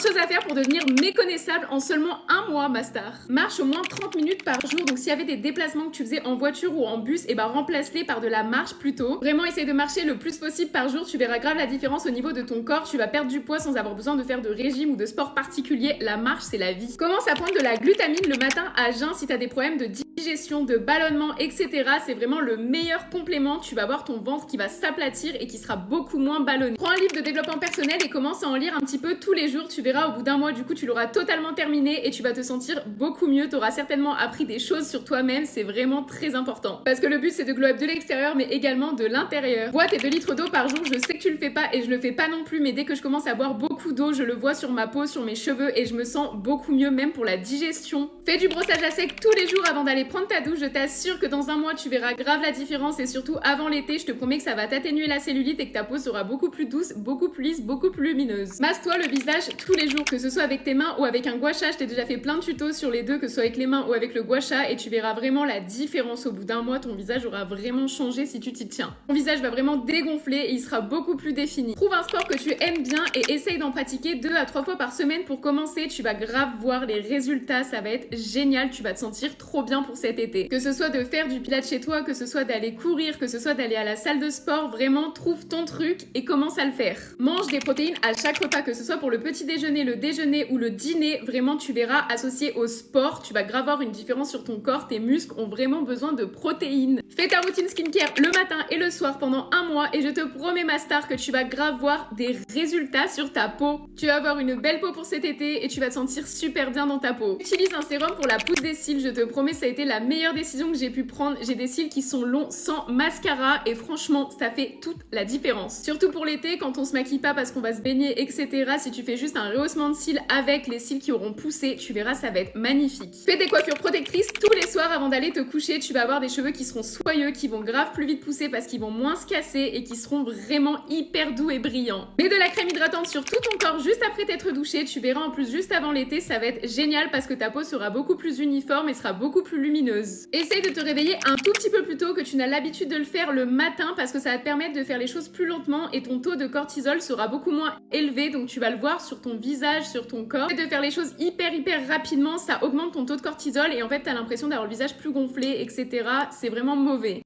Chose à faire pour devenir méconnaissable en seulement un mois, ma star. Marche au moins 30 minutes par jour, donc s'il y avait des déplacements que tu faisais en voiture ou en bus, et remplace-les par de la marche plutôt. Vraiment, essaye de marcher le plus possible par jour, tu verras grave la différence au niveau de ton corps, tu vas perdre du poids sans avoir besoin de faire de régime ou de sport particulier. La marche, c'est la vie. Commence à prendre de la glutamine le matin à jeun si t'as des problèmes de digestion, de ballonnement, etc. C'est vraiment le meilleur complément. Tu vas voir ton ventre qui va s'aplatir et qui sera beaucoup moins ballonné. Prends un livre de développement personnel et commence à en lire un petit peu tous les jours. Tu verras au bout d'un mois, du coup, tu l'auras totalement terminé et tu vas te sentir beaucoup mieux. Tu auras certainement appris des choses sur toi-même. C'est vraiment très important. Parce que le but, c'est de glow up de l'extérieur, mais également de l'intérieur. Bois tes 2 litres d'eau par jour. Je sais que tu le fais pas et je le fais pas non plus, mais dès que je commence à boire beaucoup d'eau, je le vois sur ma peau, sur mes cheveux et je me sens beaucoup mieux, même pour la digestion. Fais du brossage à sec tous les jours avant d'aller prendre ta douche. Je t'assure que dans un mois, tu verras grave la différence et surtout avant l'été, je te promets que ça va t'atténuer la cellulite et que ta peau sera beaucoup plus douce, beaucoup plus lisse, beaucoup plus lumineuse. Masse-toi le visage tous les jours, que ce soit avec tes mains ou avec un gua sha. Je t'ai déjà fait plein de tutos sur les deux, que ce soit avec les mains ou avec le gua sha, et tu verras vraiment la différence. Au bout d'un mois, ton visage aura vraiment changé si tu t'y tiens. Ton visage va vraiment dégonfler et il sera beaucoup plus défini. Trouve un sport que tu aimes bien et essaye d'en pratiquer 2 à 3 fois par semaine pour commencer. Tu vas grave voir les résultats, ça va être génial, tu vas te sentir trop bien pour cet été. Que ce soit de faire du pilates chez toi, que ce soit d'aller courir, que ce soit d'aller à la salle de sport, vraiment trouve ton truc et commence à le faire. Mange des protéines à chaque repas, que ce soit pour le petit déjeuner, le déjeuner ou le dîner. Vraiment, tu verras, associé au sport, tu vas grave voir une différence sur ton corps. Tes muscles ont vraiment besoin de protéines. Fais ta routine skincare le matin et le soir pendant un mois et je te promets, ma star, que tu vas grave voir des résultats sur ta peau. Tu vas avoir une belle peau pour cet été et tu vas te sentir super bien dans ta peau. Utilise un sérum pour la pousse des cils, je te promets, ça a été la meilleure décision que j'ai pu prendre. J'ai des cils qui sont longs sans mascara et franchement, ça fait toute la différence. Surtout pour l'été, quand on se maquille pas parce qu'on va se baigner, etc. Si tu fais juste un rehaussement de cils avec les cils qui auront poussé, tu verras, ça va être magnifique. Fais des coiffures protectrices tous les soirs avant d'aller te coucher. Tu vas avoir des cheveux qui seront soyeux, qui vont grave plus vite pousser parce qu'ils vont moins se casser et qui seront vraiment hyper doux et brillants. Mets de la crème hydratante sur tout ton corps juste après t'être douché. Tu verras en plus juste avant l'été, ça va être génial parce que ta peau sera beaucoup plus uniforme et sera beaucoup plus lumineuse. Essaye de te réveiller un tout petit peu plus tôt que tu n'as l'habitude de le faire le matin parce que ça va te permettre de faire les choses plus lentement et ton taux de cortisol sera beaucoup moins élevé, donc tu vas le voir sur ton visage, sur ton corps. Et de faire les choses hyper rapidement, ça augmente ton taux de cortisol et en fait t'as l'impression d'avoir le visage plus gonflé, etc. C'est vraiment mauvais.